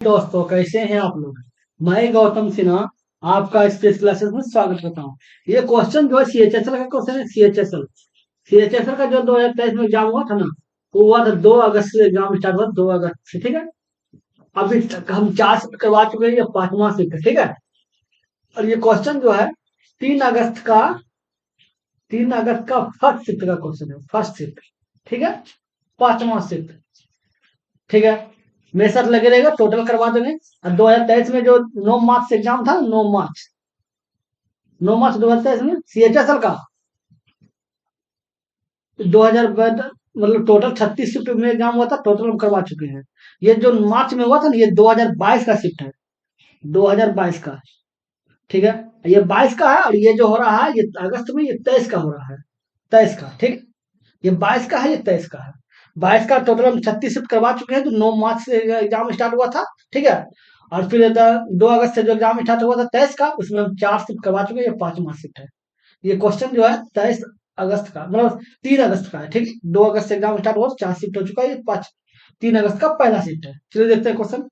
दोस्तों, कैसे हैं आप लोग। मैं गौतम सिन्हा आपका स्पेस क्लासेस में स्वागत करता हूँ। ये क्वेश्चन जो है सीएचएसएल का क्वेश्चन है। सीएचएसएल सीएचएसएल का जो 2023 में एग्जाम हुआ था ना, वो हुआ था 2 अगस्त से। एग्जाम स्टार्ट हुआ 2 अगस्त से, ठीक है। अभी तक हम 4 शिफ्ट करवा चुके हैं, ये 5वां शिफ्ट है, ठीक है। और ये क्वेश्चन जो है 3 अगस्त का 3 अगस्त का फर्स्ट शिफ्ट का क्वेश्चन है। फर्स्ट शिफ्ट, ठीक है। 5वां शिफ्ट, ठीक है। मेरे साथ लगे रहेगा, टोटल करवा देंगे। और 2023 में जो 9 मार्च से एग्जाम था, 9 मार्च 2023 में सीएचएसएल का 2000 मतलब टोटल 36 शिफ्ट में एग्जाम हुआ था। टोटल हम करवा चुके हैं। ये जो मार्च में हुआ था ना, ये 2022 का शिफ्ट है। 2022 का, ठीक है। ये 22 का है, और ये जो हो रहा है ये अगस्त में, ये 23 का हो रहा है। 23 का, ठीक। ये 22 का है, ये 23 का है। 22 का टोटल हम 36 शिफ्ट करवा चुके हैं, जो 9 मार्च से एग्जाम स्टार्ट हुआ था, ठीक है। और फिर 2 अगस्त से जो एग्जाम स्टार्ट हुआ था 23 का, उसमें हम 4 शिफ्ट करवा चुके हैं। ये 5वां शिफ्ट है। ये क्वेश्चन जो है 23 अगस्त का, मतलब 3 अगस्त का है, ठीक है। 2 अगस्त से एग्जाम स्टार्ट हुआ, 4 शिफ्ट हो चुका है। ये 3 अगस्त का पहला शिफ्ट है। चलिए देखते हैं क्वेश्चन।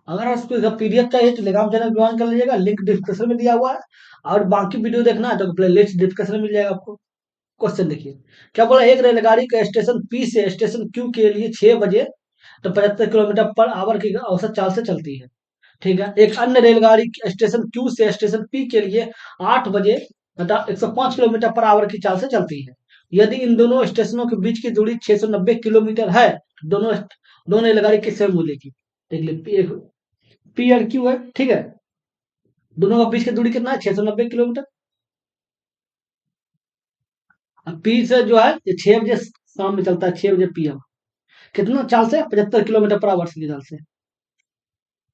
अगर आपको पीडीएफ चाहिए तो टेलीग्राम चैनल ज्वाइन कर लीजिएगा, लिंक डिस्क्रिप्शन में दिया हुआ है। और बाकी वीडियो देखना है तो प्ले लिस्ट डिस्क्रिप्शन में मिल जाएगा आपको। क्वेश्चन देखिए, क्या बोला। एक रेलगाड़ी का स्टेशन पी से स्टेशन क्यू के लिए 6 बजे तो 75 किलोमीटर पर आवर की औसत चाल से चलती है, ठीक है। एक अन्य रेलगाड़ी स्टेशन क्यू से स्टेशन पी के लिए 8 बजे तथा 105 किलोमीटर पर आवर की चाल से चलती है। यदि इन दोनों स्टेशनों के बीच की दूरी 690 किलोमीटर है, तो दोनों दोनों रेलगाड़ी किससे मिलेगी। देख लीजिए, पी और क्यू है, ठीक है। दोनों के बीच की दूरी कितना है, 690 किलोमीटर। अब पी से जो है ये 6 बजे शाम में चलता है, 6 बजे पीएम। कितना चाल से, 75 किलोमीटर पर आवर की चाल से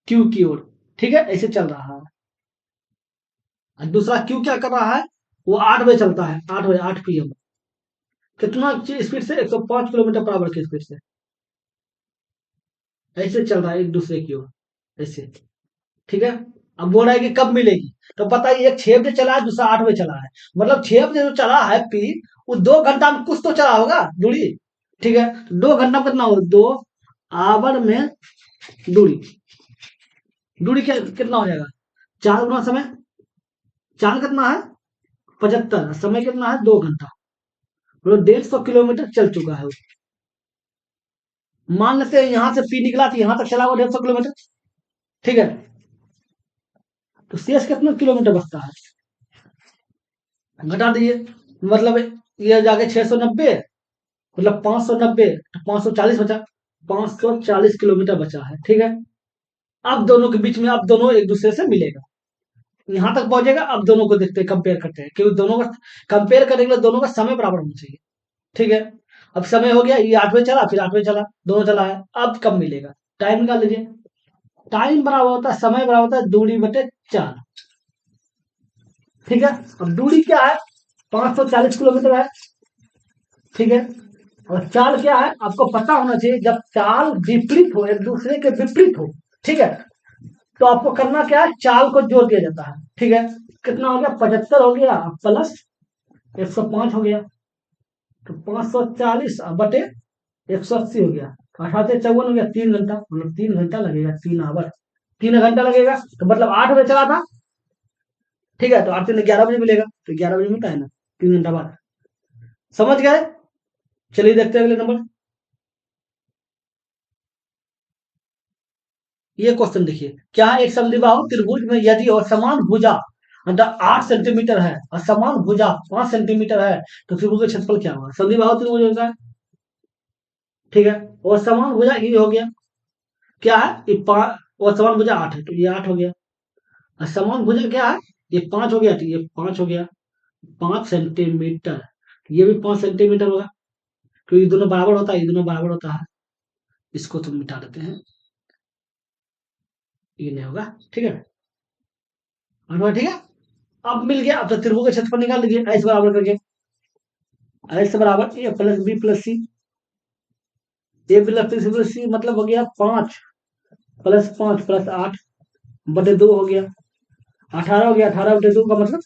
क्यू की ओर, ठीक है। ऐसे चल रहा है। और दूसरा क्यू क्या कर रहा है, वो 8 बजे चलता है, 8 बजे 8 पीएम। कितना स्पीड से, 105 किलोमीटर पर आवर की स्पीड से ऐसे चल रहा है एक दूसरे की ओर, ऐसे, ठीक है। अब बोल रहा है कि कब मिलेगी, तो पता है एक 6 बजे चला है, दूसरा 8 बजे चला है। मतलब 6 बजे जो चला है पी, वो 2 घंटा में कुछ तो चला होगा दूरी, ठीक है। तो 2 घंटा में कितना होगा, 2 आवर में दूरी, दूरी क्या कितना हो जाएगा, 4 गुना समय। चाल कितना है, 75। समय कितना है, 2 घंटा। मतलब 150 किलोमीटर चल चुका है वो। मान लेते हैं यहां से पी निकला तो यहां तक चला हुआ 150 किलोमीटर, ठीक है। तो शेष कितना किलोमीटर बचता है, घटा दीजिए। मतलब ये जाके 690, मतलब 590, तो 540 बचा। 540 किलोमीटर बचा है, ठीक है। अब दोनों के बीच में, अब दोनों एक दूसरे से मिलेगा, यहां तक पहुंचेगा। अब दोनों को देखते हैं, कंपेयर करते हैं, क्योंकि दोनों का कंपेयर करने के लिए दोनों का समय बराबर होना चाहिए, ठीक है। अब समय हो गया, ये 8 बजे चला, फिर 8 बजे चला, दोनों चला है। अब कब मिलेगा, टाइम निकाल लीजिए। टाइम बराबर होता है, समय बराबर होता है दूरी बटे चाल, ठीक है। अब दूरी क्या है, 540 किलोमीटर है, ठीक है। और चाल क्या है, आपको पता होना चाहिए। जब चाल विपरीत हो, एक दूसरे के विपरीत हो, ठीक है, तो आपको करना क्या है, चाल को जोड़ दिया जाता है, ठीक है। कितना हो गया, 75 हो गया प्लस 105 हो गया, तो 540 बटे 180 हो गया, तो 58 54 हो गया। 3 घंटा, मतलब 3 घंटा लगेगा, 3 आवर, 3 घंटा लगेगा। तो मतलब 8 बजे चला था, ठीक है। तो 8 3 11 बजे मिलेगा, तो 11 बजे मिलता है ना, 3 घंटा बाद। समझ गए। चलिए देखते हैं अगले नंबर। ये क्वेश्चन देखिए, क्या है। एक समद्विबाहु त्रिभुज में यदि और समान भुजा मतलब 8 सेंटीमीटर है, और समान भुजा 5 सेंटीमीटर है, तो त्रिभुज का क्षेत्रफल क्या होगा। समद्विबाहु त्रिभुज होता है, ठीक है। और समान भुजा ये हो गया, क्या है ये और समान भुजा 8 है, तो ये 8 हो गया। और समान भुजा क्या है, ये 5 हो गया, तो ये 5 हो गया। 5 सेंटीमीटर, तो ये भी 5 सेंटीमीटर होगा, क्योंकि दोनों बराबर होता है, ये दोनों बराबर होता है। इसको तो मिटा देते हैं, ये नहीं होगा, ठीक है। और ठीक है। अब मिल गया। अब तो त्रिभुज का क्षेत्रफल निकाल लीजिए, एच बराबर करके। एच बराबर ए प्लस बी प्लस सी, ए प्लस सी मतलब हो गया 5 + 5 + 8 बटे 2 हो गया, 18 हो गया। 18 बटे 2 का मतलब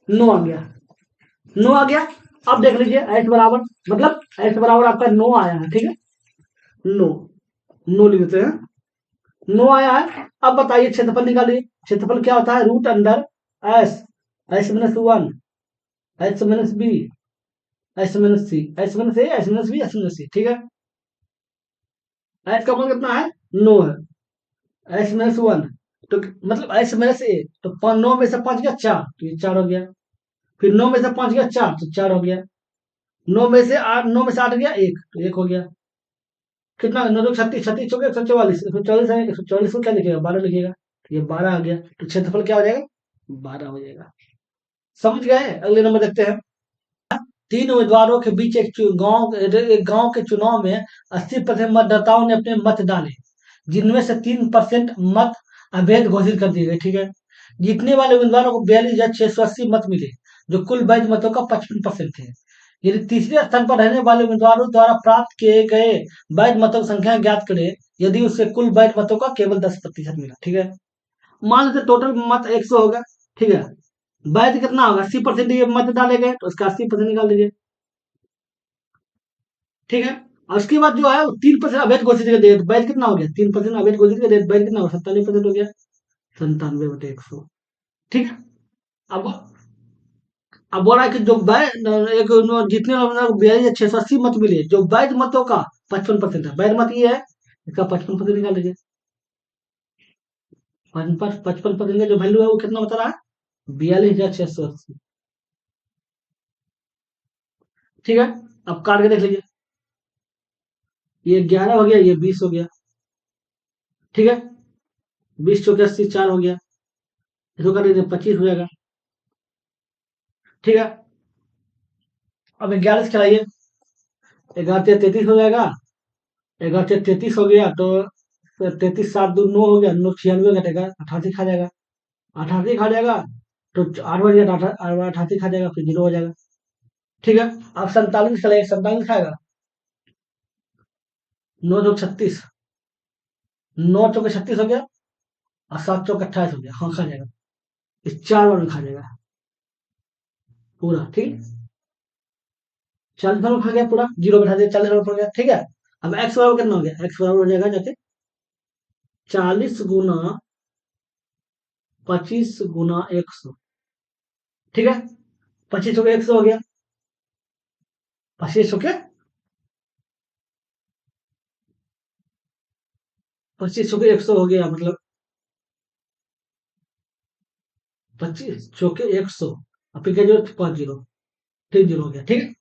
9 आ गया, 9 आ गया। अब देख लीजिए एच बराबर, मतलब एच बराबर आपका 9 आया है, ठीक है। नो, नो लिख देते हैं। नो आया है। अब बताइए क्षेत्रफल निकालिए। क्षेत्रफल क्या होता है? Root under S, S minus one, H minus B, S minus C, S minus A, S minus B, S minus C. ठीक है। एस का मान कितना है? नो है। एस माइनस वन, तो मतलब एस माइनस ए, तो नौ में से पांच गया चार, तो ये चार हो गया। फिर नौ में से पांच गया चार, तो चार हो गया। नौ में से आठ, नौ में से आठ गया एक, तो एक हो गया। कितना? नौ दो छत्तीस, छत्तीस चौके 144, 144 है, 144 को क्या लिखेगा? 12 लिखेगा, तो ये 12 आ गया। तो क्षेत्रफल क्या हो जाएगा? 12 हो जाएगा। समझ गए? अगले नंबर देखते हैं। तीन उम्मीदवारों के बीच एक गांव के चुनाव में 80% मतदाताओं ने अपने मत डाले, जिनमें से 3% मत अवैध घोषित कर दिए गए। ठीक है। जीतने वाले उम्मीदवारों को 42,680 मत मिले, जो कुल वैध मतों का 55% थे। यदि तीसरे स्थान पर रहने वाले उम्मीदवारों द्वारा प्राप्त किए गए वैध मतों की संख्या ज्ञात करें, यदि उससे कुल वैध मतों का केवल 10% मिला। ठीक है। मान लीजिए टोटल मत 100 होगा। ठीक है। वैध कितना होगा? 80% ये मत डाले गए, तो उसका 80% निकाल दीजिए। ठीक है। और उसके बाद जो है 3% अवैध घोषित कर दिया, तो वैध कितना हो गया? 3% अवैध घोषित कर दिया, वैध कितना हो? 97% हो गया। 97/100। ठीक है। अब अब बोल रहा है कि जो वैध एक जितने लोग 42,680 मत मिले, जो वैध मतों का 55% है। वैध मत ये है, इसका 55% निकाल लीजिए। 55% का जो वैल्यू है वो कितना बता रहा है? 42,680। ठीक है। अब काट के देख लीजिए। ये 11 हो गया, ये 20 हो गया। ठीक है। 20 चौके 80, 4 हो गया। इसको काट दीजिए, 25 हो जाएगा। ठीक है। अब 11 से चलाइए। 11 से 33 हो जाएगा। 11 से 33 हो गया, तो 33 7 2 9 हो गया, 9 96 घटेगा, 88 खा जाएगा। 88 खा जाएगा, तो 8 बज गया, 88 खा जाएगा, फिर 0 हो जाएगा। ठीक है। अब 47 चलाइए, 47 खाएगा। 9 चौक 36, 9 चौके 36 हो गया, और 7 चौक 28 हो गया। हाँ, खा जाएगा। इस 4 बार में खा जाएगा पूरा। ठीक। 40 बार में खा गया पूरा, 0 बैठा दिया, 40 बार पड़ गया। ठीक है। अब एक्स बराबर कितना हो गया? एक्स बराबर हो जाएगा जाके 40 गुना 25 गुना 100। ठीक है। 25 चौके 100 हो गया। 25 चौके 25 चौके 100 हो गया, मतलब 25 चौके 100। अब फिर क्या जीरो? 5 जीरो, 3 जीरो हो गया। ठीक है।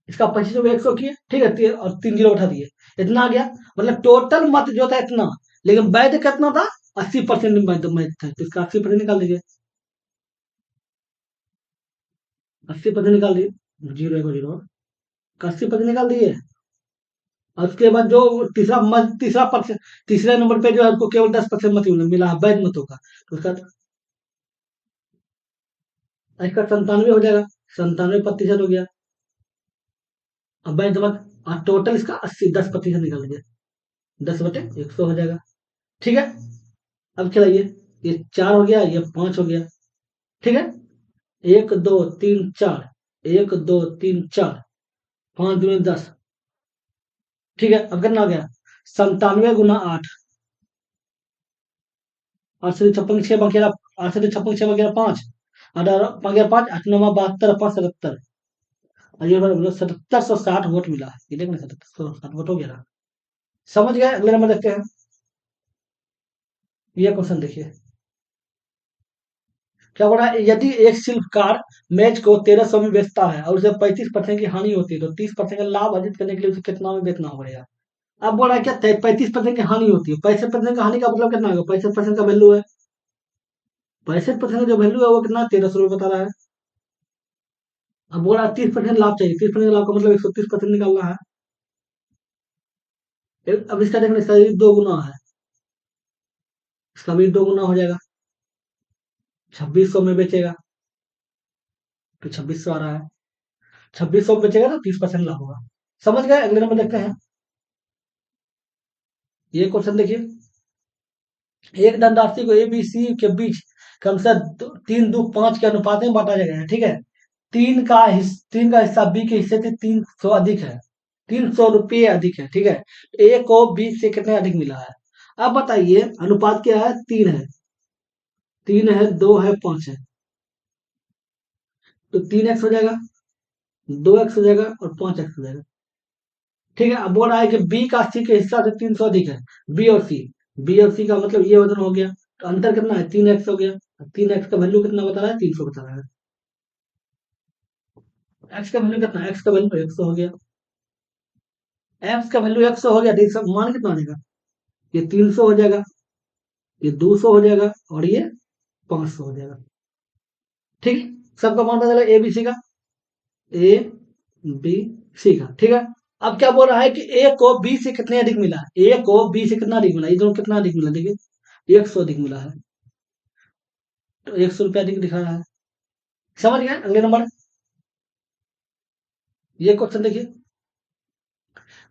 इसका 25 चौके 100 किए। ठीक है, और 3 जीरो उठा दिए। इतना आ गया। मतलब टोटल मत जो था इतना, लेकिन वैध कितना था? 80% वैध था, तो इसका 80% निकाल दीजिए। 80% निकाल दिए, जीरो को जीरो का 80% निकाल दिए। और उसके बाद जो तीसरा पक्ष, तीसरे नंबर पे जो है उसको केवल 10% मत मिला है, वैध मतों का, तो उसका इसका 97 हो जाएगा। 97% हो गया। अब वैध मत, और टोटल इसका 10% निकाल दीजिए। 10/100 हो जाएगा। ठीक है। अब चलाइए। ये 4 हो गया, ये 5 हो गया। ठीक है। 1 2 3 4, 1 2 3 4, 5 दूनी 10। ठीक है। अब कितना हो गया? 97 गुना 8। 8 से 56 6 बगेरा, 8 से 56 6 बगेरा 5, 8 5 8 9 72, 5 77। और ये 7760 वोट मिला है। ये देखना, 7760 वोट हो गया ना। समझ गए? अगले नंबर देखते हैं। ये क्वेश्चन देखिए। क्या बोला? यदि एक शिल्पकार मैच को 1300 में बेचता है और उसे 35% की हानि होती है, तो 30% का लाभ अर्जित करने के लिए उसे कितना में बेचना पड़ेगा? अब बोला है क्या? 35% की हानि होती है। 65% का हानि का मतलब कितना होगा? 65% का वैल्यू है, 65% का जो वैल्यू है वो कितना? 1300 रुपये बता रहा है। अब बोला 30% लाभ चाहिए। 30% लाभ का मतलब 130% निकालना है। अब इसका देखना, इसका भी 2 गुना है, इसका भी 2 गुना हो जाएगा। 2600 में बेचेगा, तो 2600 आ रहा है। 2600 में बेचेगा तो 30% लाभ होगा। समझ गए? अगले नंबर देखते हैं। ये क्वेश्चन देखिए। एक धनराशि को ए बी सी के बीच कम से 3 2 5 के अनुपात में बांटा गया है। ठीक है। तीन का हिस्सा बी के हिस्से से 300 अधिक है। ₹300 अधिक है, ठीक है। ए को बी से कितने अधिक मिला है? अब बताइए अनुपात क्या है? 3 है, 2 है, 5 है। तो 3x हो जाएगा, 2x हो जाएगा और 5x हो जाएगा। ठीक है। अब बोल रहा है कि बी का सी के हिस्सा से 300 अधिक है। बी और सी का मतलब ये वजन हो गया। तो अंतर कितना है? 3x हो गया। 3x का वैल्यू कितना बता रहा है? 300 बता रहा है। एक्स का वैल्यू कितना है? एक्स का वैल्यू 100 हो गया। एक्स का वैल्यू 100 हो गया, तो इसका मान कितना आ जाएगा? ये 300 हो जाएगा, ये 200 हो जाएगा और ये 500 हो जाएगा। ठीक है। सबका मान पता चला ए बी सी का, ए बी सी का। ठीक है। अब क्या बोल रहा है कि ए को बी से कितने अधिक मिला? ए को बी से कितना अधिक मिला? ये दोनों कितना अधिक मिला? देखिए 100 अधिक मिला है। तो 100 रुपया अधिक दिखा रहा है। समझ गए? अगले नंबर ये क्वेश्चन देखिए।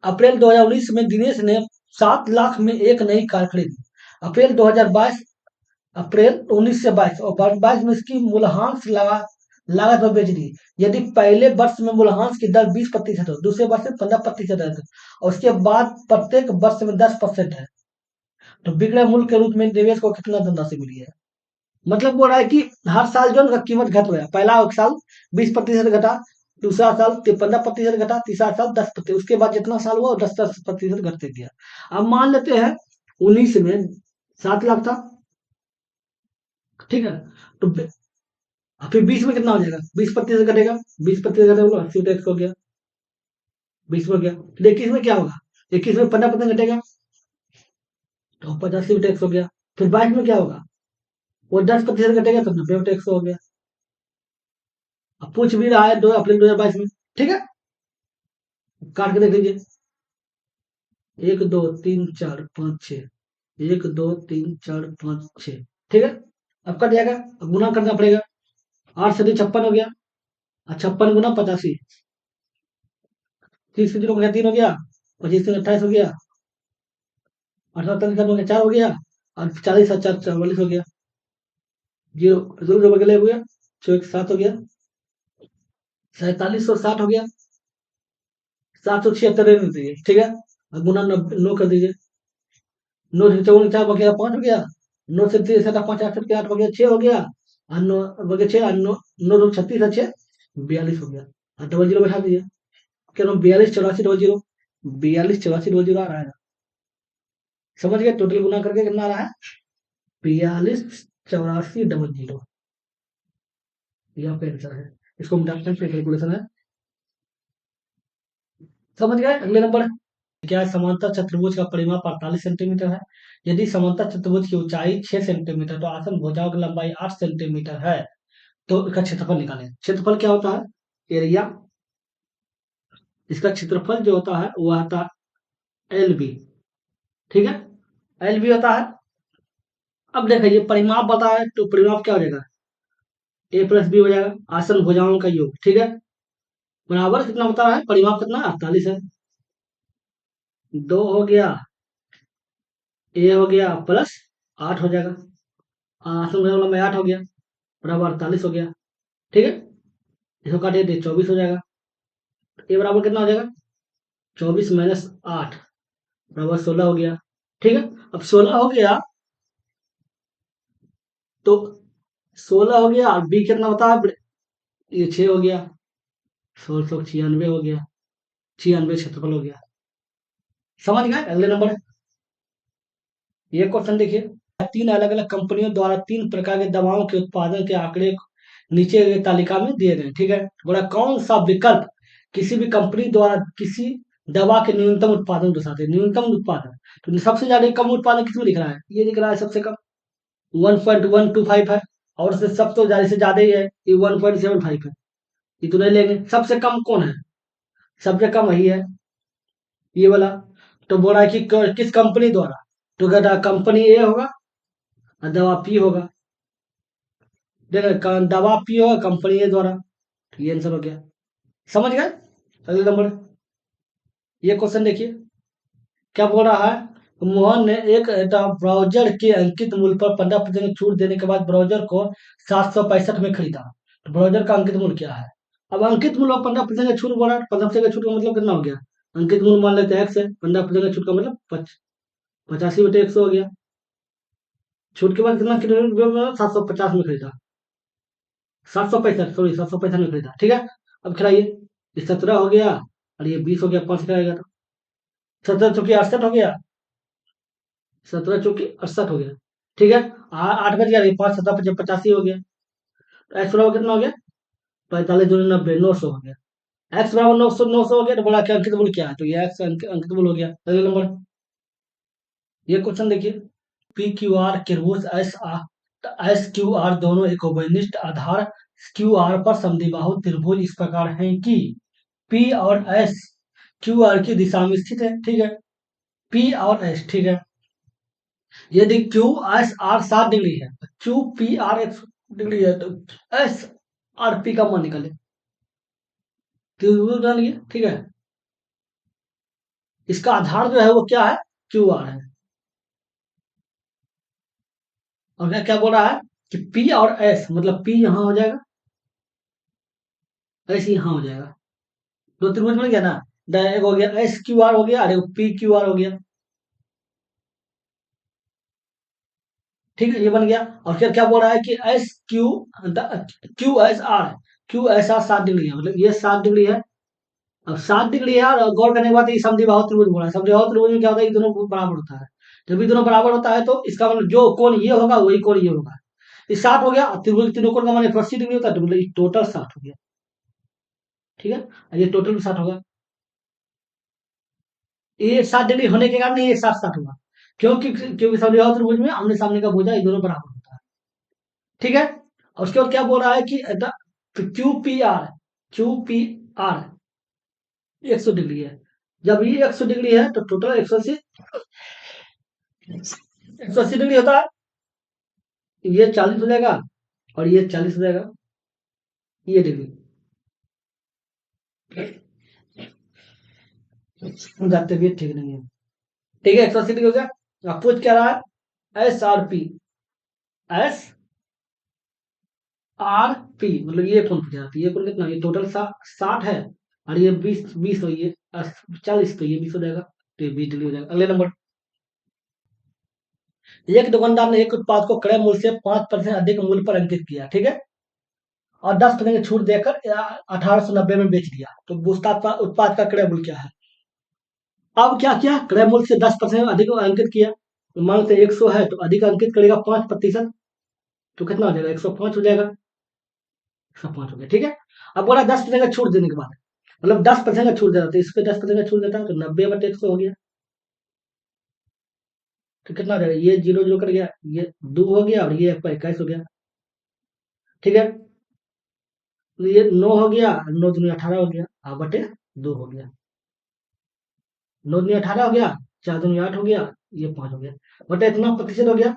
अप्रैल 2019 में दिनेश ने 7 लाख में एक नई कार खरीदी। अप्रैल 2022, अप्रैल 19 से 22 और 22 में इसकी मूल्यह्रास लागत पर बेच दी। यदि पहले वर्ष में मूल्यह्रास की दर 20% हो, दूसरे वर्ष में 15% है और उसके बाद प्रत्येक वर्ष में 10% है, तो बिक्रय मूल्य के रूप में निवेश को कितना धनराशि मिली है? मतलब बोल रहा है कि हर साल जो उनका कीमत घट रहा है। पहला साल 20% घटा, दूसरा साल 15% घटा, तीसरा साल 10%, उसके बाद जितना साल हुआ वो 10-10% घटते गया। अब मान लेते हैं 19 में 7 लाख था, ठीक है। तो फिर 20 में कितना हो जाएगा? 20% घटेगा, 20% घटेगा 80 टैक्स हो गया, 20 में हो गया। फिर 21 में क्या होगा? 21 में 15% घटेगा तो 85 टैक्स हो गया। फिर 22 में क्या होगा? वो 10% घटेगा तो 90 टैक्स हो गया। अब पूछ भी रहा है 2 अप्रैल 2022 में, ठीक है। काट के देख लीजिए। 1 2 3 4 5 6, 1 2 3 4 5 6, ठीक है। अब कट जाएगा, अब गुना करना पड़ेगा। 8 से 56 हो गया, 56 गुना 85, 30 से 0 हो गया 3 हो गया, 25 से 28 हो गया, 18 हो गया 4 हो गया और 40 और 4 44 हो गया। जीरो जीरो जो बगले हो गया, 107 हो गया, 4760 हो गया, 776 रहने दीजिए, ठीक है। अब गुना 9 कर दीजिए। 9 से 54 4 बगैर 5 हो गया, 9 से 3 7 5 8 8 बगैर 6 हो गया और 9 बगैर 6 और 9 9 दो 36 और 6 42 हो गया और डबल जीरो बैठा दीजिए। क्या 42 84 00, 42 84 00 आ रहा है। समझ गए? टोटल गुना करके कितना आ रहा है? 42 84 00। ये आपका आंसर है। इसको मिटाते हैं, कैलकुलेशन है। समझ गए? अगले नंबर क्या है? समांतर चतुर्भुज का परिमाप 48 सेंटीमीटर है। यदि समांतर चतुर्भुज की ऊंचाई 6 सेंटीमीटर तो आसन भुजाओं की लंबाई 8 सेंटीमीटर है, तो इसका क्षेत्रफल निकालें। क्षेत्रफल क्या होता है? एरिया। इसका क्षेत्रफल जो होता है वो आता है एल बी, ठीक है। एल बी होता है। अब देखिए परिमाप बताया तो परिमाप क्या हो जाएगा? ए प्लस बी हो जाएगा, आसन भुजाओं का योग, ठीक है। बराबर कितना बता रहा है? परिमाप कितना? 48 है। 2 हो गया, ए हो गया प्लस 8 हो जाएगा, आसन भुजाओं लंबाई 8 हो गया, बराबर 48 हो गया, ठीक है। इसको काटिए तो 24 हो जाएगा। ए बराबर कितना हो जाएगा? 24 - 8 बराबर 16 हो गया, ठीक है। अब 16 हो गया तो 16 हो गया और बी कितना होता है? ये 6 हो गया, 1696 हो गया, 96 क्षेत्रफल हो गया। समझ गए? अगले नंबर ये क्वेश्चन देखिए। 3 अलग अलग कंपनियों द्वारा 3 प्रकार के दवाओं के उत्पादन के आंकड़े नीचे की तालिका में दिए गए, ठीक है। बोला कौन सा विकल्प किसी भी कंपनी द्वारा किसी दवा के न्यूनतम उत्पादन को दर्शाते हैं? न्यूनतम उत्पादन तो सबसे ज्यादा कम उत्पादन किसमें लिख रहा है? ये लिख रहा है सबसे कम 1.125 है और उससे सब तो ज्यादा से ज्यादा ही है, ये 1.75 है। ये तो नहीं लेंगे। सबसे कम कौन है? सबसे कम वही है, ये वाला। तो बोला है कि किस कंपनी द्वारा? तो कहता कंपनी ए होगा और दवा पी होगा। देखो दवा पी होगा कंपनी ए द्वारा, तो ये आंसर हो गया। समझ गए? अगले नंबर ये क्वेश्चन देखिए। क्या बोल रहा है? मोहन ने एक ब्राउजर के अंकित मूल्य पर 15% छूट देने के बाद ब्राउजर को 765 में खरीदा। तो ब्राउजर का अंकित मूल्य क्या है? अब अंकित मूल्य 15% का छूट बोला, 15% का छूट का मतलब कितना हो गया? अंकित मूल्य मान लेते हैं एक्स है, 15% का छूट का मतलब 85/100 हो गया। छूट के बाद कितना कितना 750 में खरीदा, 765, सॉरी 765 में खरीदा, ठीक है। अब खिलाइए, ये 17 हो गया और ये 20 हो गया, 5 खिलाएगा तो 17 चौकी 68 हो गया, 17 चौकी 68 हो गया, ठीक है। 8 बज गया, 5 7 55 हो गया, तो एक्स बराबर कितना हो गया, 45 दूनी 90, 900 हो गया। एक्स बराबर 900 हो गया, तो बोला कि अंकित मूल्य क्या है, तो ये एक्स अंकित मूल्य हो गया। अगले नंबर, ये क्वेश्चन देखिए, पी क्यू आर त्रिभुज एस क्यू आर दोनों एकोवनिष्ठ आधार क्यू आर पर समद्विबाहु त्रिभुज इस प्रकार हैं कि पी और एस क्यू आर की दिशा में स्थित है, ठीक है। पी और एस, ठीक है। यदि क्यू एस आर 60 डिग्री है, क्यू पी आर 100 डिग्री है, तो एस और पी का मान निकाले, त्रिभुज डालिए, ठीक है। इसका आधार जो है वो क्या है, क्यू आर है। और क्या क्या बोल रहा है कि पी और एस, मतलब पी यहां हो जाएगा, एस यहां हो जाएगा, दो त्रिभुज बन गया ना। एक हो गया एस क्यू आर हो गया, और एक पी क्यू आर हो गया, ठीक है, ये बन गया। और फिर क्या बोल रहा है कि S Q Q S R 60 degree है, मतलब ये 60 डिग्री है। अब 60 डिग्री है, और गौर करने के बाद ये समद्विबाहु त्रिभुज बोला है। समद्विबाहु त्रिभुज में क्या होता है, ये दोनों बराबर होता है। जब ये दोनों बराबर होता है तो इसका मतलब जो कोण ये होगा वही कोण ये होगा। ये 60 हो गया, और त्रिभुज तीनों कोण का मान 180 डिग्री होता है, तो मतलब ये टोटल 60 हो गया, ठीक है। और ये टोटल 60 होगा, ये 60 डिग्री होने के कारण ये 60-60 होगा, क्योंकि समद्विबाहु त्रिभुज में आमने सामने का भुजा ये दोनों बराबर होता है, ठीक है। और उसके बाद क्या बोल रहा है कि क्यू पी आर 100 डिग्री है। जब ये 100 डिग्री है तो टोटल 180 डिग्री होता है, ये 40 हो जाएगा और ये 40 हो जाएगा, ये डिग्री जाते हुए ठीक नहीं है, ठीक है। 180 डिग्री हो गया। आप पूछ क्या रहा है, S R P, S R P मतलब ये कौन पूछा है, ये कौन कितना, ये टोटल 60 है, और ये 20 हो, ये 40, तो ये 20 हो जाएगा, तो ये 20 डिग्री हो जाएगा। अगले नंबर, एक दुकानदार ने एक उत्पाद को क्रय मूल्य से 5% अधिक मूल्य पर अंकित किया, ठीक है, और 10% छूट देकर 1890 में बेच दिया, तो उत्पाद का क्रय मूल्य क्या है। अब क्या किया, क्रय मूल्य से 10% अधिक अंकित किया, तो मान लो 100 है, तो अधिक अंकित करेगा 5%, तो कितना हो जाएगा, 105 हो जाएगा, 105 हो गया, ठीक है। अब बोला 10% का छूट देने के बाद, मतलब 10% का छूट देता, तो इस पे 10% का छूट देता है, तो 90/100 हो गया, तो कितना हो जाएगा, ये जीरो जीरो कर गया, ये 2 हो गया, और ये 21 हो गया, ठीक है। तो ये 9 हो गया, 9 दूनी 18 हो गया, बटे 2 हो गया, 9 दूनी 18 हो गया, 4 दूनी 8 हो गया, ये 5 हो गया, बटे इतना प्रतिशत हो गया।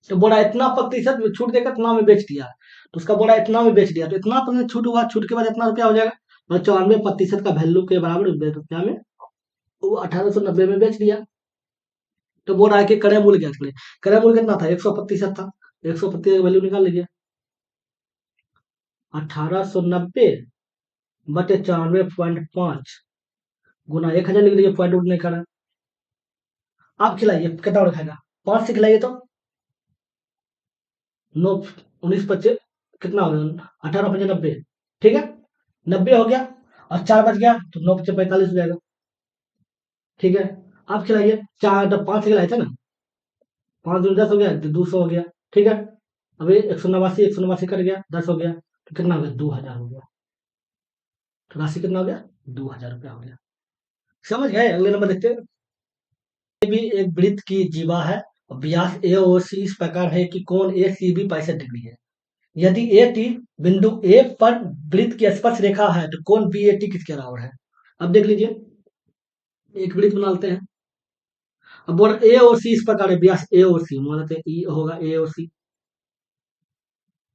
तो बोला इतना प्रतिशत में छूट देकर इतना में बेच दिया, तो उसका बोला इतना में बेच दिया, तो इतना प्रतिशत छूट हुआ, छूट के बाद इतना रुपया हो जाएगा, और 94% का वैल्यू के बराबर रुपया में वो 1890 में बेच दिया। तो बोल रहा है कि क्रय मूल्य क्या करें, क्रय मूल्य कितना था, 100% था, 100% वैल्यू निकाल लीजिए, 1890/94.5 गुना 1000 लिख लीजिए, पॉइंट उठ नहीं खड़ा। आप खिलाइए, कितना और खाएगा, 5 से खिलाइए तो 9, 19 25 कितना हो गया, 18 5 90, ठीक है, 90 हो गया, और 4 बच गया, तो 9 5 45 हो जाएगा, ठीक है। आप खिलाइए, 5 से खिलाए थे ना, 5 दूनी 10 हो गया, तो 200 हो गया, ठीक है। अभी 189 कट गया, 10 हो गया, तो कितना हो गया, 2000 हो गया, तो राशि कितना हो गया, 2000 रुपया हो गया। समझ गए, अगले नंबर देखते हैं। ये भी एक वृत्त की जीवा है, और व्यास ए और सी इस प्रकार है कि कोण ए सी भी 65 डिग्री है। यदि ए टी बिंदु ए पर वृत्त की स्पर्श रेखा है, तो कोण बी ए टी किसके बराबर है। अब देख लीजिए, एक वृत्त बना लेते हैं। अब बोल ए और सी इस प्रकार है, व्यास ए और सी, मान लेते हैं ई होगा ए और सी,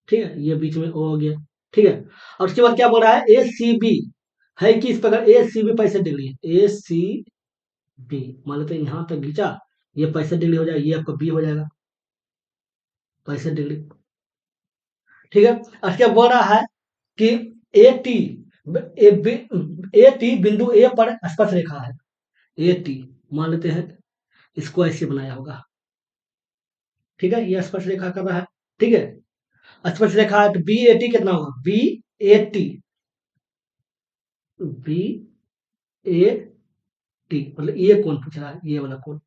ठीक है, ये बीच में ओ हो गया, ठीक है। और उसके बाद क्या बोल रहा है, ए सी बी है कि इस प्रकार ए सी बी 65 डिग्री है, ए सी बी मान लेते हैं यहां तक खींचा, ये 65 डिग्री हो जाएगा, ये आपका बी हो जाएगा 65 डिग्री, ठीक है। और क्या बोल रहा है कि A T A B A T बिंदु ए पर स्पर्श रेखा है। ए टी मान लेते हैं, इसको ऐसे बनाया होगा, ठीक है, ये स्पर्श रेखा कर रहा है, ठीक है। स्पर्श रेखा है तो बी ए टी कितना होगा, B A T, B A T मतलब ये कौन पूछ रहा है, ये वाला कौन,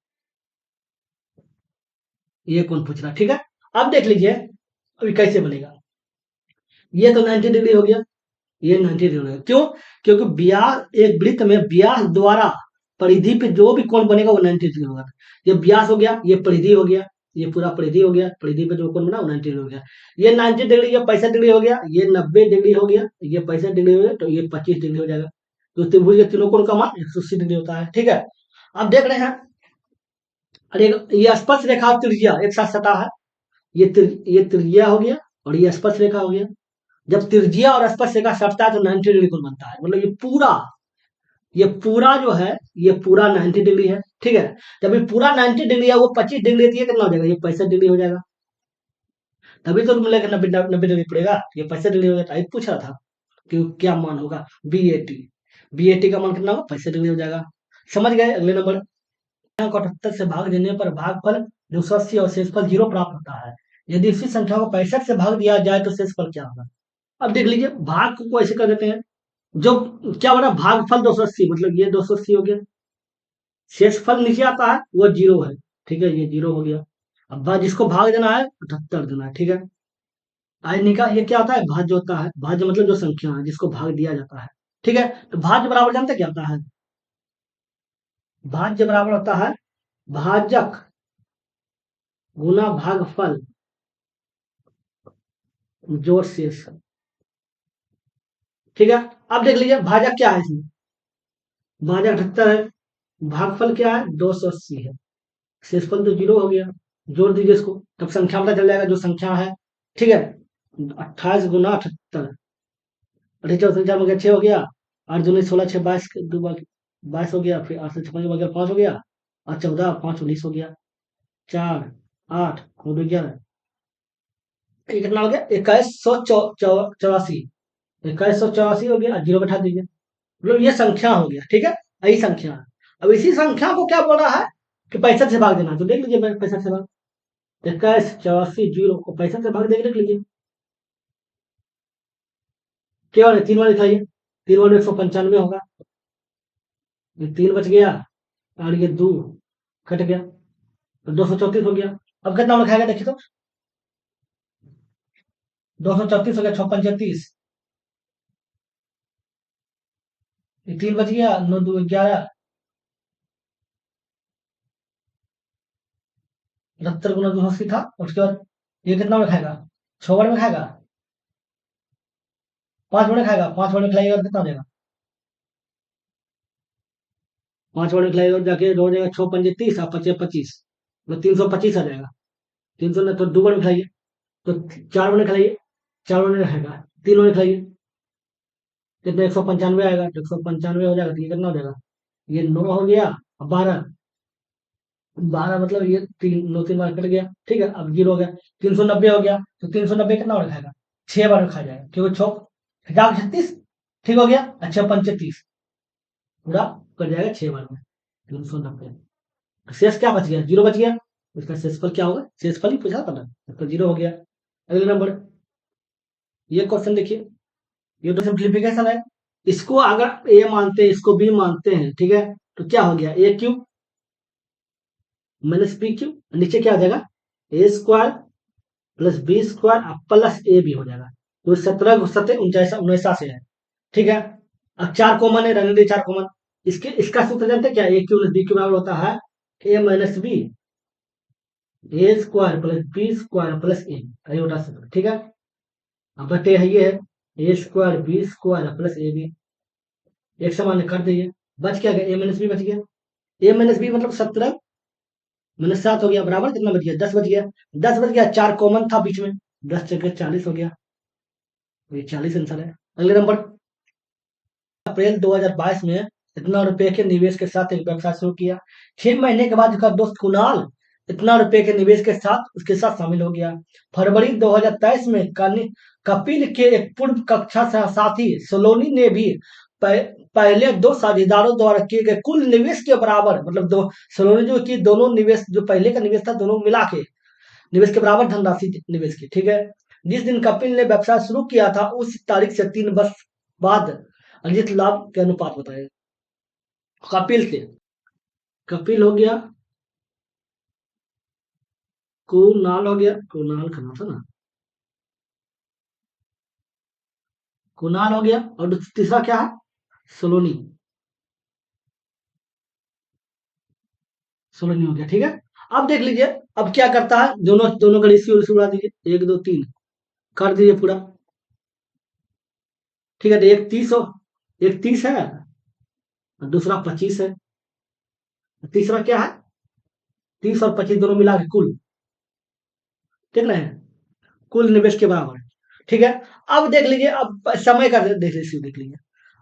ये कौन पूछ रहा है, ठीक है। अब देख लीजिए अभी कैसे बनेगा। ये तो 90 डिग्री हो गया, ये 90 डिग्री हो गया, क्यों? क्योंकि व्यास, एक वृत्त में व्यास द्वारा परिधि पे जो भी कोण बनेगा वो 90 डिग्री होगा। ये व्यास हो गया, ये परिधि हो गया, ये पूरा परिधि हो गया, परिधि पे जो कोण बना वो 90 डिग्री हो गया। ये 90 डिग्री, ये 65 डिग्री हो गया, ये 90 डिग्री हो गया, ये 65 डिग्री हो गया, तो ये 25 डिग्री हो जाएगा। तो त्रिभुज के तीनों कोण का मान 180 डिग्री होता है, ठीक है। अब देख रहे हैं, अरे ये स्पर्श रेखा और त्रिज्या एक साथ सटा है, ये त्रिज्या हो गया और ये स्पर्श रेखा हो गया। जब त्रिज्या और स्पर्श रेखा सटता है तो 90 डिग्री कोण बनता है, मतलब ये पूरा जो है, ये पूरा 90 डिग्री है, ठीक है। जब ये पूरा 90 डिग्री है, वो 25 डिग्री है, तो ये कितना हो जाएगा, ये 65 डिग्री हो जाएगा। तभी तो मिलेगा 90 डिग्री पड़ेगा, ये 65 डिग्री हो जाता है। पूछ रहा था कि क्या मान होगा B A T, B A T का मान कितना होगा, 65 डिग्री हो जाएगा। समझ गए। अगले नंबर, 78 से भाग देने पर भागफल 280 और शेषफल 0 प्राप्त होता है। यदि इसी संख्या को 65 से भाग दिया जाए तो शेषफल क्या होगा। अब देख लीजिए, भाग को ऐसे कर देते हैं, जो क्या बना, भागफल 280 मतलब ये 280 हो गया, शेषफल नीचे आता है वो 0 है, ठीक है, ये 0 हो गया। अब जिसको भाग देना है 78 देना है, ठीक है। आयनी का ये क्या होता है, भाज्य होता है, भाज्य मतलब जो संख्या है जिसको भाग दिया जाता है, ठीक है। तो भाज्य बराबर जानते क्या होता है, भाज्य बराबर होता है भाजक गुना भागफल जोड़ शेष, ठीक है। अब देख लीजिए भाजक क्या है इसमें, भाजक 78 है, भागफल क्या है 280 है, शेषफल तो 0 हो गया। जोड़ दीजिए इसको, तब संख्या पता चल जाएगा जो संख्या है, ठीक है। 28 गुना 78, अठी चौदह संख्या में 6 हो गया, 8 दूनी 16, 6 22, 22 हो गया, फिर 8 से 56 हो गया 5 हो गया, और 14 5 19 हो गया, 4 8 और 11, ये कितना हो गया 2184, 2184 हो गया, 0 बैठा दीजिए, मतलब ये संख्या हो गया, ठीक है, यही संख्या है। अब इसी संख्या को क्या बोल रहा है कि 65 से भाग देना, तो देख लीजिए 65 से भाग, 21 84 0 को 65 से भाग देख लीजिए, क्या वाले 3 वाले खाइए, 3 वाले 195 होगा, ये 3 बच गया और ये 2 कट गया, तो 234 हो गया। अब कितना में खाएगा देखिए तो, 234 हो गया, 6 35, ये 3 बच गया, 9 2 11, 78 गुना 280 था, उसके बाद ये कितना में खाएगा, 6 बार में खाएगा, 5 बार में खाएगा, 5 बार में खिलाएगा तो कितना हो जाएगा, 5 बार में खिलाएगा तो जाके हो जाएगा 6 पंजे 30 और 25 25, मतलब 325 आ जाएगा। 300 ने तो 2 बार में खिलाइए, तो 4 बार में खिलाइए, 4 बार में खाएगा, 3 बार में खिलाइए, कितना 195 आएगा, तो 195 हो जाएगा, तो ये कितना हो जाएगा, ये 9 हो गया, 12, 12 मतलब ये 3 बार कट गया, ठीक है। अब 0 हो गया, 390 हो गया, तो 390 कितना बार खाएगा, 6 बार में खा जाएगा, क्योंकि 6 ठीक हो गया, अच्छा 35 पूरा कट जाएगा 6 बार में, 390, शेष क्या बच गया, 0 बच गया, इसका शेषफल क्या होगा, शेषफल ही पूछा था ना, इसका 0 हो गया। अगले नंबर, ये क्वेश्चन देखिए, ये तो सिंप्लीफिकेशन है, इसको अगर ए मानते हैं, इसको बी मानते हैं, ठीक है, तो क्या हो गया, A cube minus B cube, नीचे क्या आ जाएगा, A square plus B square plus A B हो जाएगा, तो 17 17 49 से है, ठीक है। अब 4 कॉमन है, रहने दे 4 कॉमन, इसके इसका सूत्र जानते हैं क्या, A cube plus B cube बराबर होता है A minus B, A square plus B square plus A, यही होता है सूत्र, ठीक है। अब बटे है ये है A square B square plus A B, एक समान कर दीजिए, बच क्या गया, ए माइनस बी बच गया, ए माइनस बी मतलब 17 माइनस 7 हो गया, बराबर कितना बच गया, 10 बच गया, 10 बच गया, 4 कॉमन था बीच में, 10 जगह 40 हो गया, ये 40 आंसर है। अगले नंबर, अप्रैल 2022 में इतना रुपए के निवेश के साथ एक व्यवसाय शुरू किया, 6 महीने के बाद उसका दोस्त कुणाल इतना रुपए के निवेश के साथ उसके साथ शामिल हो गया। फरवरी 2023 में कपिल के एक पूर्व कक्षा साथी सोलोनी ने भी पहले दो साझेदारों द्वारा किए गए कुल निवेश के बराबर, मतलब दो सोलोनी जो की दोनों निवेश, जो पहले का निवेश था दोनों मिला के निवेश के बराबर धनराशि निवेश की, ठीक है। जिस दिन कपिल ने व्यवसाय शुरू किया था उस तारीख से 3 वर्ष बाद अर्जित लाभ के अनुपात बताए। कपिल से, कपिल हो गया, कुणाल हो गया, कुणाल का नाम था ना, कुणाल हो गया, और तीसरा क्या है, सोलोनी, सोलोनी हो गया, ठीक है। अब देख लीजिए, अब क्या करता है, दोनों दोनों का रेशियो उड़ा दीजिए, 1 2 3 कर दीजिए पूरा, ठीक है। तो एक 30 है और दूसरा 25 है, तीसरा क्या है, 30 और 25 दोनों मिला के कुल, ठीक ना है, कुल निवेश के बराबर है, ठीक है। अब देख लीजिए, अब समय का देख लीजिए,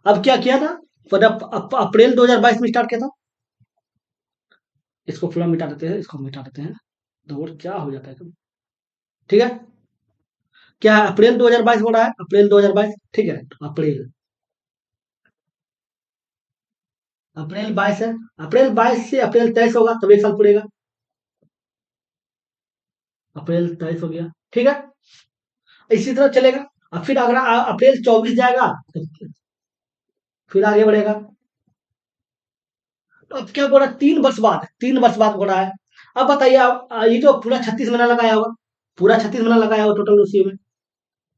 अब क्या किया था, पर अप्रैल 2022 में स्टार्ट किया था। इसको पूरा मिटा देते हैं, इसको मिटा देते हैं, तो और क्या हो जाता है कभी, ठीक है। क्या है, अप्रैल 2022 हो रहा है, अप्रैल 2022, ठीक है। तो अप्रैल 22 है, अप्रैल 22 से अप्रैल 23 होगा, तब 1 साल पूरेगा, अप्रैल 23 हो गया, ठीक है। इसी तरह चलेगा। अब फिर अगर अप्रैल 24 जाएगा तो फिर आगे बढ़ेगा। तो अब क्या बोल रहा है, 3 वर्ष बाद, 3 वर्ष बाद हो रहा है। अब बताइए, आप ये जो पूरा 36 महीना लगाया होगा, पूरा 36 महीना लगाया होगा टोटल उसी में,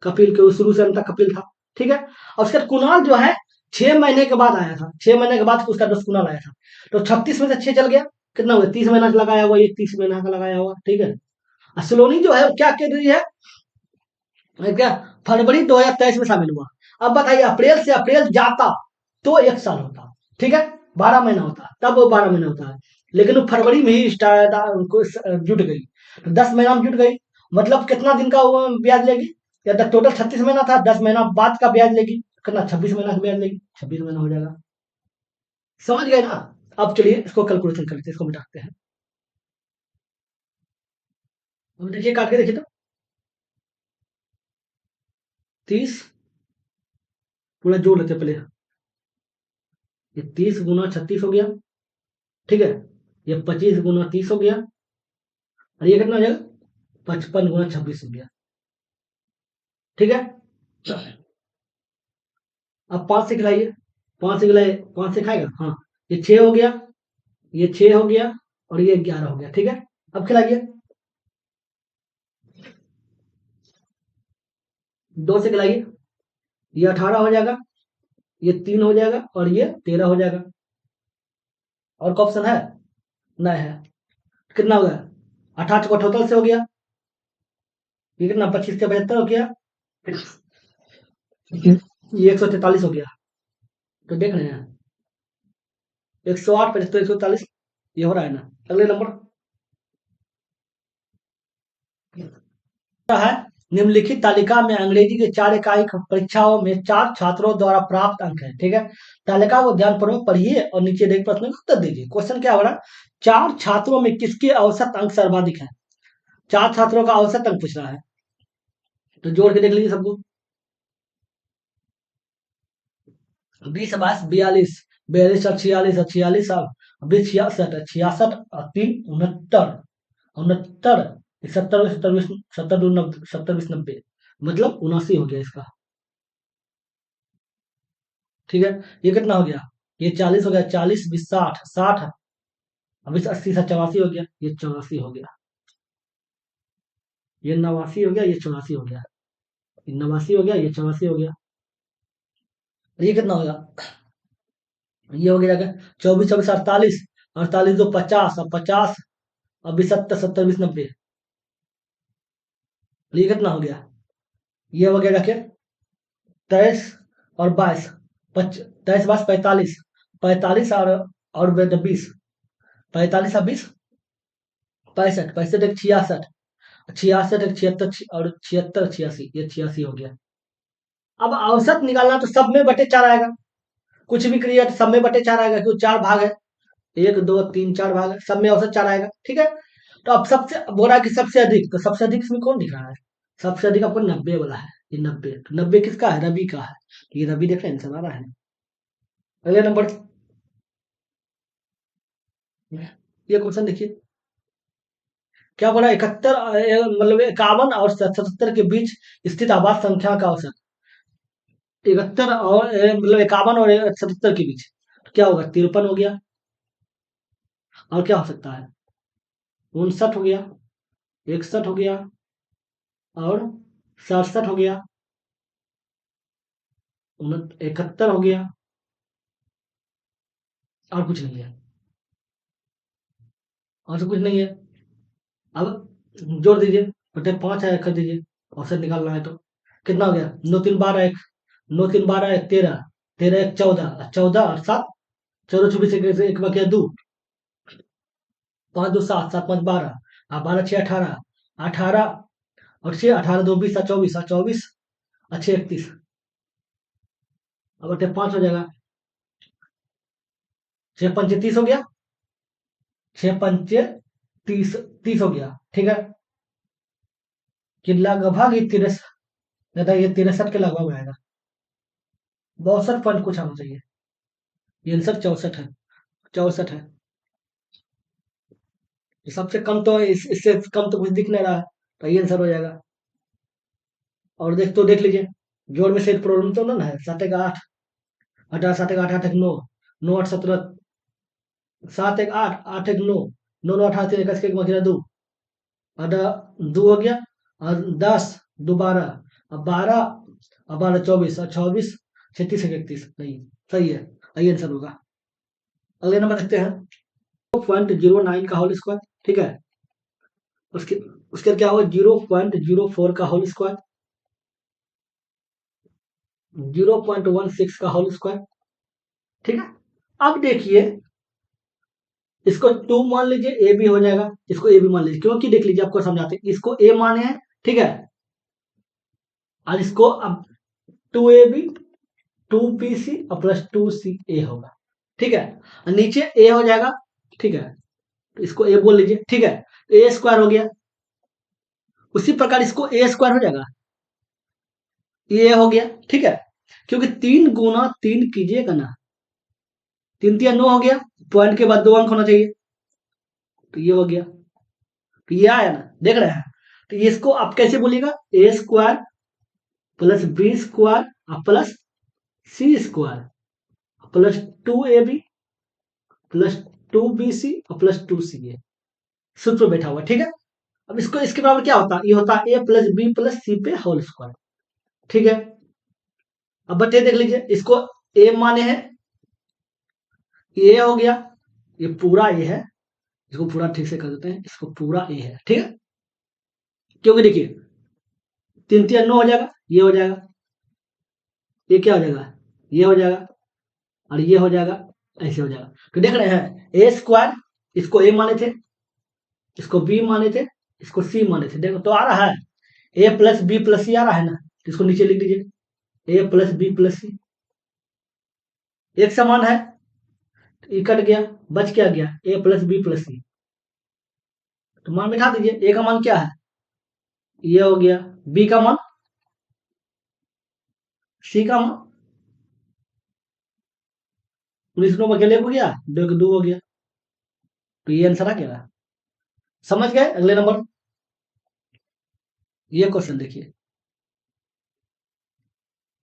कपिल के शुरू से अंत तक कपिल था, ठीक है। और उसके बाद कुणाल जो है 6 महीने के बाद आया था, 6 महीने के बाद उसका दोस्त कुणाल आया था। तो 36 में से 6 चल गया, कितना हुआ, 30 महीना का लगाया हुआ, ये 30 महीना का लगाया हुआ, ठीक है। और सलोनी जो है वो क्या कर रही है, क्या, फरवरी 2023 में शामिल हुआ। अब बताइए, अप्रैल से अप्रैल जाता तो 1 साल होता, ठीक है, 12 महीना होता, तब वो 12 महीना होता है, लेकिन वो फरवरी में ही स्टार्ट उनको जुट गई, तो 10 महीना में जुट गई, मतलब कितना दिन का वो ब्याज लेगी, या टोटल 36 महीना था, 10 महीना बाद का ब्याज लेगी, कितना, 26 महीना का ब्याज लेगी, 26 महीना हो जाएगा, समझ गए ना। अब चलिए इसको कैलकुलेशन कर लेते हैं, इसको मिटाते हैं। अब देखिए, काट के देखिए तो 30, पूरा जोड़ लेते हैं पहले, ये 30 गुना 36 हो गया, ठीक है। ये 25 गुना 30 हो गया, और ये कितना हो जाएगा, 55 गुना 26 हो गया, ठीक है। अब 5 से खिलाइए, 5 से खिलाइए, 5 से खाएगा, हाँ। ये 6 हो गया, ये 6 हो गया, और ये 11 हो गया, ठीक है। अब खिलाइए, 2 से खिलाइए, ये 18 हो जाएगा, ये 3 हो जाएगा, और ये 13 हो जाएगा। और का ऑप्शन है, नहीं है। कितना हो गया, 18 को 78 से हो गया, ये कितना, 25 से 75 हो गया, ये 143 हो गया। तो देख रहे हैं, 108 75 143, ये हो रहा है ना। अगले नंबर है, निम्नलिखित तालिका में अंग्रेजी के 4 इकाई परीक्षाओं में 4 छात्रों द्वारा प्राप्त अंक है, ठीक है। तालिका को ध्यानपूर्वक पढ़िए और नीचे देख प्रश्न का उत्तर दीजिए। क्वेश्चन क्या हो रहा है, 4 छात्रों में किसके औसत अंक सर्वाधिक है, 4 छात्रों का औसत अंक पूछ रहा है, तो जोड़ के देख लीजिए सबको, 20 22 42, 42 और 46 और 46, 20 66 है, 66 और 3 69, 69, 70 70 70 90, 70 20 90, मतलब 79 हो गया इसका, ठीक है। ये कितना हो गया, ये 40 हो गया, 40 20 60 60, अब इस 80 से 84 हो गया, ये 84 हो गया, ये 89 हो गया, ये 84 हो गया, ये 89 हो गया, ये 84 हो गया, और ये कितना होगा, ये हो गया क्या, 24 24 48, 48 दो 50 और 50, और 20 70 70 20 90, ये कितना हो गया, ये हो गया क्या, 23 और 22, 23 22 45, 45 और 20, 45 और 20 65, 65 एक 66, 66 एक 76 और 76 86, ये 86 हो गया। अब औसत निकालना तो सब में बटे 4 आएगा, कुछ भी करिए तो सब में बटे 4 आएगा, क्योंकि 4 भाग है, 1 2 3 4 भाग है, सब में औसत 4 आएगा, ठीक है। तो अब सबसे बोल रहा है कि सबसे अधिक, तो सबसे अधिक इसमें कौन दिख रहा है? सबसे अधिक आपको 90 वाला है, ये 90, तो 90 किसका है? रवि का है। ये रवि देख रहे हैं, आंसर आ रहा है। अगले नंबर, ये क्वेश्चन देखिए, क्या बोला? 71 मतलब 51 और 77 के बीच स्थित आवास संख्या का औसत। 71 और मतलब 51 और 77 के बीच, तो क्या होगा? 53 हो गया, और क्या हो सकता है? 59 हो गया, 61 हो गया, और 67 हो गया, 71 हो गया, और कुछ नहीं है, और तो कुछ नहीं है। अब जोड़ दीजिए, बटे 5 है, कर दीजिए, औसत निकालना है तो। कितना हो गया? 9 3 12 एक, 9 3 12 एक 13, 13 एक 14, 14 और 7, 14 24 एक बचा 2, 5 2 7, 7 5 12, 12 6 18, 18 और 6, 18 2 20 और 24, और 24 और 6 31, अब बटे 5 हो जाएगा, 6 पंचे 30 हो गया, 6 पंचे 30, 30 हो गया, ठीक है। कि लगभग ये 63, ये 63 के लगभग आएगा, 62 पॉइंट कुछ आना चाहिए, ये आंसर 64 है, 64 है। सबसे कम तो इससे कम तो कुछ दिख नहीं रहा है, तो ये आंसर हो जाएगा। और देख लीजिए, जोड़ में से एक प्रॉब्लम तो ना है, 7 एक 8, 18 7 एक 8, 8 एक 9, 9 8 17, 7 एक 8, 8 एक 9, 9 9 18 3 21 के बचा 2, और 2 हो गया, और 10 2 12, अब 12, और 12 24, और 24 36 31, नहीं सही है, ये आंसर होगा। अगले नंबर देखते हैं, 0.09 का होल स्क्वायर, ठीक है। उसके उसके क्या होगा? 0.04 का होल स्क्वायर, 0.16 का होल स्क्वायर, ठीक है। अब देखिए, इसको 2 मान लीजिए, ए भी हो जाएगा, इसको ए भी मान लीजिए, क्योंकि देख लीजिए आपको समझाते हैं, इसको ए माने हैं, ठीक है, और इसको अब 2ab 2bc और प्लस 2ca होगा, ठीक है, और नीचे ए हो जाएगा, ठीक है, तो इसको ए बोल लीजिए, ठीक है, ए स्क्वायर हो गया। उसी प्रकार इसको ए स्क्वायर हो जाएगा, ये हो गया, ठीक है, क्योंकि 3 गुना 3 कीजिएगा ना, 3 3 9 हो गया, पॉइंट के बाद 2 अंक होना चाहिए, तो ये हो गया, तो ये आया ना, देख रहे हैं। तो ये इसको आप कैसे बोलिएगा? A square plus B square plus C square plus 2ab plus 2bc और प्लस 2ca, सूत्र बैठा हुआ, ठीक है। अब इसको इसके बराबर क्या होता है? ये होता है ए प्लस बी प्लस सी पे होल स्क्वायर, ठीक है। अब बटे देख लीजिए, इसको ए माने हैं, ए हो गया, ये पूरा ए है, इसको पूरा ठीक से कर देते हैं, इसको पूरा ए है, ठीक है, क्योंकि देखिए 3 3 9 हो जाएगा, ये हो जाएगा, ये क्या हो जाएगा? ये हो जाएगा, और ये हो जाएगा, ऐसे हो जाएगा, तो देख रहे हैं, ए स्क्वायर, इसको ए माने थे, इसको बी माने थे, इसको सी माने थे, देखो तो आ रहा है, ए प्लस बी प्लस सी आ रहा है ना, तो इसको नीचे लिख दीजिए, ए प्लस बी प्लस सी, एक समान है, तो ये कट गया, बच क्या गया? ए प्लस बी प्लस सी, तो मान बिठा दीजिए, ए का मान क्या है? ये हो गया, बी का मान, सी का मान, 19 9 अकेले हो गया, 2 2 हो गया, तो ये आंसर आ गया। समझ गए? अगले नंबर, ये क्वेश्चन देखिए,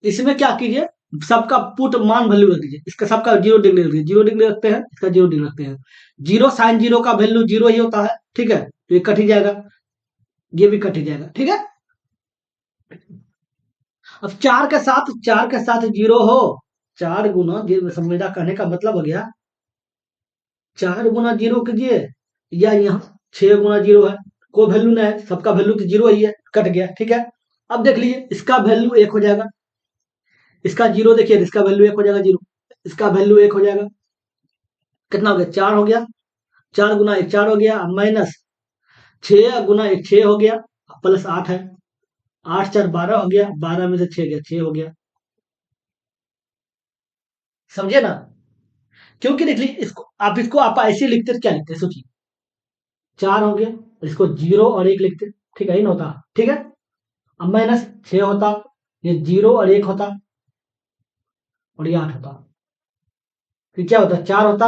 इसमें क्या कीजिए, सबका पुट मान वैल्यू रख दीजिए, इसका सबका 0 डिग्री रख दीजिए, 0 डिग्री रखते हैं, इसका 0 डिग्री रखते हैं, जीरो साइन जीरो का वैल्यू 0 ही होता है, ठीक है, तो ये कट ही जाएगा, ये भी कट ही जाएगा, ठीक है। अब 4 के साथ 0 हो, 4 गुना, मेरा कहने का मतलब हो गया, 4 गुना 0 कीजिए, या यहाँ 6 गुना 0 है, कोई वैल्यू नहीं है, सबका वैल्यू तो 0 ही है, कट गया, ठीक है। अब देख लीजिए, इसका वैल्यू 1 हो जाएगा, इसका 0 देखिए, इसका वैल्यू 1 हो जाएगा, 0, इसका वैल्यू 1 हो जाएगा, कितना हो गया? 4 हो गया, 4 गुना 1 4 हो गया, माइनस 6 गुना 1 6 हो गया, प्लस 8 है, 8 4 12 हो गया, 12 में से 6 गया, 6 हो गया, समझे ना? क्योंकि देख लीजिए, इसको आप ऐसे लिखते तो क्या लिखते, सोचिए, 4 हो गया, इसको 0 और 1 लिखते, ठीक है, ये ना होता, ठीक है। अब माइनस 6 होता, ये 0 और 1 होता, और ये 8 होता, फिर क्या होता, 4 होता,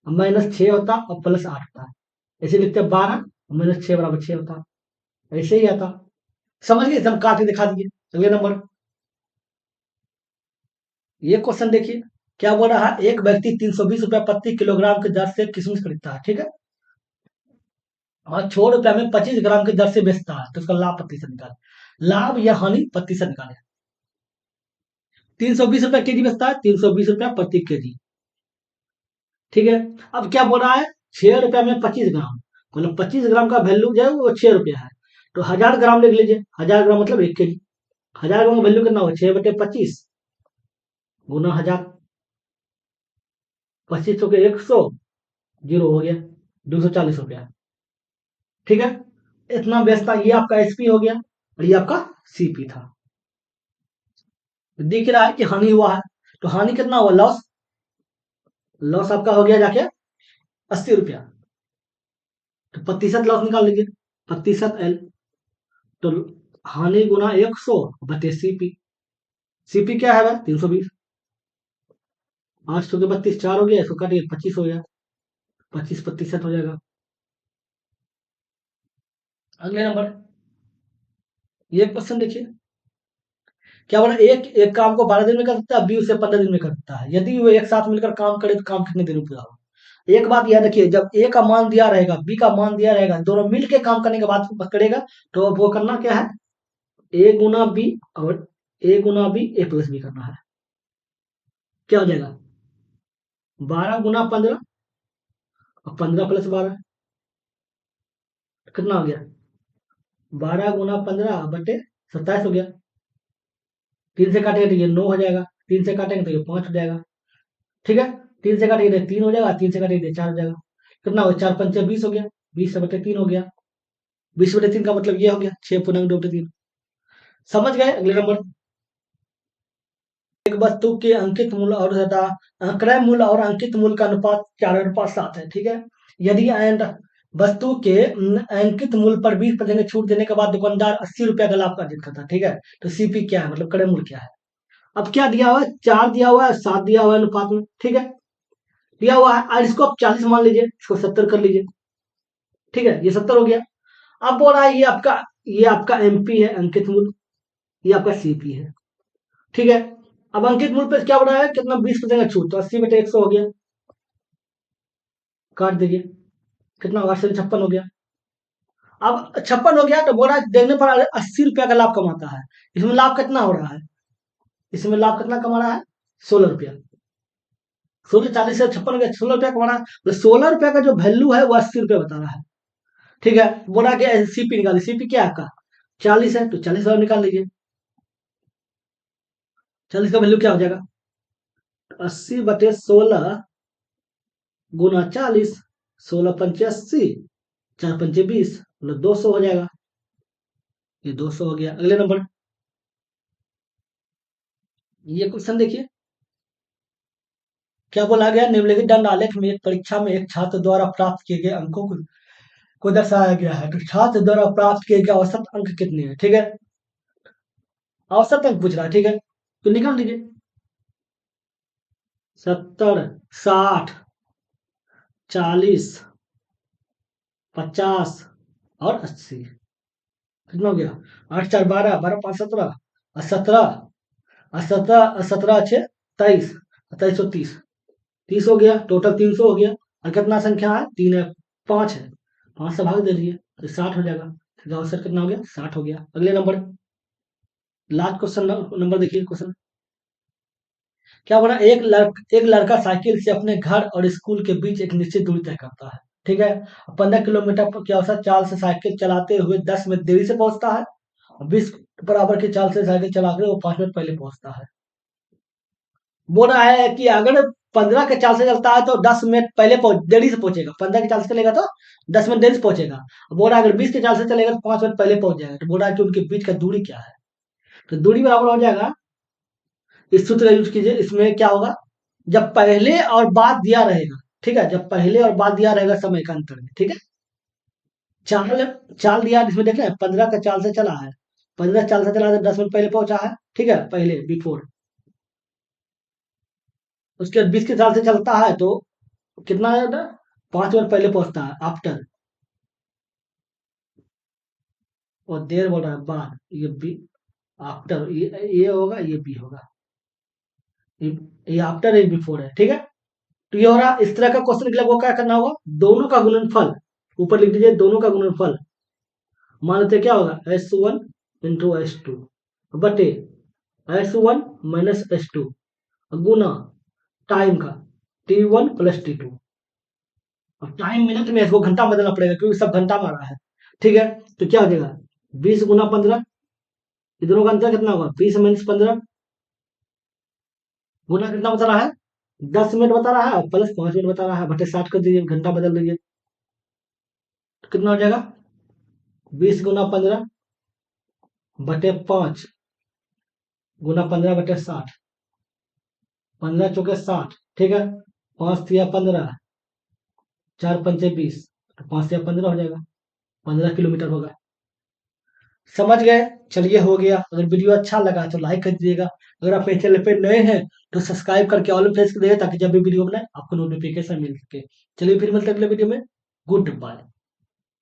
अब माइनस 6 होता और प्लस 8 होता, ऐसे लिखते 12 माइनस 6 बराबर 6 होता, ऐसे ही आता। समझ गए, सब काट के दिखा दिए। अगले नंबर, ये क्वेश्चन देखिए, क्या बोल रहा है, एक व्यक्ति 320 रुपया प्रति किलोग्राम की दर से किशमिश खरीदता है, ठीक है, और 6 रुपया में 25 ग्राम की दर से बेचता है, तो उसका लाभ प्रतिशत निकाले, लाभ या हानि प्रतिशत निकाले। 320 रुपया केजी बेचता है, 320 रुपया प्रति केजी, ठीक है। अब क्या बोल रहा है, 6 रुपया में 25 ग्राम, मतलब 25 ग्राम का वैल्यू जो है वो 6 रुपया है, तो 1000 ग्राम लिख लीजिए, 1000 ग्राम मतलब 1 केजी, 1000 ग्राम का वैल्यू कितना हुआ, 6/25 गुना 1000, 25 के 100, 0 हो गया, 240 रुपया, ठीक है। इतना बेचता, ये आपका एसपी हो गया, और ये आपका सीपी था। दिख रहा है कि हानि हुआ है, तो हानि कितना हुआ, लॉस, लॉस आपका हो गया जाके 80 रुपया, तो प्रतिशत लॉस निकाल लीजिए, प्रतिशत एल, तो हानि गुना 100 बटे सीपी, सीपी क्या है भाई, 320, 800 के 32, 4 हो गया, इसको काटिए 25 हो गया, 25% हो जाएगा। अगले नंबर, ये क्वेश्चन देखिए, क्या बोला, एक एक काम को 12 दिन में कर सकता है, बी उसे 15 दिन में कर सकता है, यदि वो एक साथ मिलकर काम करे तो काम कितने दिन में पूरा होगा। एक बात याद रखिए, जब ए का मान दिया रहेगा, बी का मान दिया रहेगा, दोनों मिल के काम करने के बाद करेगा, तो अब वो करना क्या है, ए गुना बी, और ए गुना बी ए प्लस बी करना है, क्या हो जाएगा, 12 गुना 15, और 15 + 12 कितना हो गया, 12 गुना 15 बटे 27 हो गया, 3 से काटेंगे तो ये 9 हो जाएगा, 3 से काटेंगे तो ये 5 हो जाएगा, ठीक है। 3 से काटेंगे तो 3 हो जाएगा, 3 से काटेंगे तो 4 हो जाएगा, कितना हो, 4×5 = 20 हो गया, 20/3 हो गया, 20/3 का मतलब ये हो गया 6 पूर्णांक 2/3। समझ गए। अगले नंबर, एक वस्तु के अंकित मूल्य और क्रय मूल्य और अंकित मूल्य का अनुपात 4:7 है, ठीक है। यदि एंड वस्तु के अंकित मूल्य पर 20% छूट देने के बाद दुकानदार 80 रुपया का लाभ अर्जित करता है, ठीक है, तो सीपी क्या है, मतलब क्रय मूल्य क्या है। अब क्या दिया हुआ है, 4 दिया हुआ है, 7 दिया हुआ है अनुपात में, ठीक है, दिया हुआ है, और इसको आप 40 मान लीजिए, इसको 70 कर लीजिए, ठीक है, ये 70 हो गया। अब बोल रहा है ये आपका एमपी है, अंकित मूल्य, ये आपका सीपी है, ठीक है। अब अंकित मूल्य पे क्या बढ़ा है, कितना, 20% का छूट, तो 80/100 हो गया, काट दीजिए, कितना, 856 हो गया। अब 56 हो गया, तो बोला देखने पर 80 रुपया का लाभ कमाता है, इसमें लाभ कितना हो रहा है, इसमें लाभ कितना कमा रहा है, 16 रुपया, 16, 40 से 56 हो गया, 16 रुपया कमा रहा है, तो 16 रुपया का जो वैल्यू है वो 80 रुपया बता रहा है, ठीक है। बोला कि सीपी निकाली, सीपी क्या है आपका 40 है, तो 40 वाला निकाल लीजिए, 40 का वैल्यू क्या हो जाएगा, 80/16 गुना 40, 16×5 = 80, 4×5 = 20, मतलब 200 हो जाएगा, ये 200 हो गया। अगले नंबर, ये क्वेश्चन देखिए, क्या बोला गया, निम्नलिखित दंड आलेख में एक परीक्षा में एक छात्र द्वारा प्राप्त किए गए अंकों को दर्शाया गया है, तो छात्र द्वारा प्राप्त किए गए औसत अंक कितने हैं, ठीक है, औसत अंक पूछ रहा है, ठीक है, तो निकाल दीजिए, 70, 60, 40, 50 और 80, कितना हो गया, 8×4 = 12, 12×5 = 17, और 17 23 30 हो गया, टोटल 300 हो गया, और कितना संख्या है, 3 है, 5 है, 5 से भाग दे दीजिए तो 60 हो जाएगा, तो आंसर कितना हो गया, 60 हो गया। अगले नंबर, लास्ट क्वेश्चन नंबर देखिए, क्वेश्चन क्या बोला, एक लड़का साइकिल से अपने घर और स्कूल के बीच एक निश्चित दूरी तय करता है, ठीक है, 15 किलोमीटर की औसत चाल से साइकिल चलाते हुए 10 मिनट देरी से पहुंचता है, और 20 बराबर की चाल से साइकिल चलाकर वो 5 मिनट पहले पहुंचता है। बोल रहा है कि अगर 15 के चाल से चलता है तो 10 मिनट पहले देरी से पहुंचेगा, 15 के चाल से चलेगा तो 10 मिनट देरी से पहुंचेगा, बोल रहा है अगर 20 के चाल से चलेगा तो 5 मिनट पहले पहुंच जाएगा, तो बोल रहा है कि उनके बीच का दूरी क्या है, तो दूरी बराबर हो जाएगा, इस सूत्र का यूज कीजिए, इसमें क्या होगा, जब पहले और बाद दिया रहेगा, ठीक है, जब पहले और बाद दिया रहेगा समय का अंतर में, ठीक है, चाल चाल दिया है, इसमें देख रहे हैं 15 का चाल से चला है, 15 चाल से चला है, 10 मिनट पहले पहुंचा है, ठीक है, पहले बिफोर। उसके बाद 20 के चाल से चलता है तो कितना है, 5 मिनट पहले पहुंचता है, आफ्टर। और देर बोल रहा है बाद, ये बी, आफ्टर, ये होगा, ये बी होगा, ये ये आफ्टर, ये बिफोर है, ठीक है। तो ये हो रहा, इस तरह का क्वेश्चन के लिए वो क्या करना होगा, दोनों का गुणनफल, ऊपर लिख दीजिए दोनों का गुणनफल। मान लेते हैं क्या होगा, S1 इंटू S2 बटे S1 माइनस S2 गुना टाइम का T1 प्लस T2। अब टाइम मिनट में इसको घंटा में बदलना पड़ेगा क्योंकि सब घंटा में आ रहा है, ठीक है। तो क्या हो जाएगा, 20 गुना 15, दोनों का अंतर कितना होगा, 20 - 15 गुना कितना बता रहा है, 10 मिनट बता रहा है, प्लस 5 मिनट बता रहा है, बटे 60 कर दीजिए, घंटा बदल दीजिए, तो कितना हो जाएगा, 20 गुना 15 बटे 5 गुना 15 बटे 60, 15 × 4 = 60, ठीक है। 5 × 3 = 15, 4 × 5 = 20, तो 5 × 15 हो जाएगा, 15 किलोमीटर होगा। समझ गए, चलिए हो गया। अगर वीडियो अच्छा लगा तो लाइक कर दीजिएगा, अगर आप मेरे चैनल पे नए हैं तो सब्सक्राइब करके ऑल प्रेस कर दीजिएगा ताकि जब भी वीडियो बनाए आपको नोटिफिकेशन मिल सके। चलिए फिर मिलते हैं अगले वीडियो में, गुड बाय।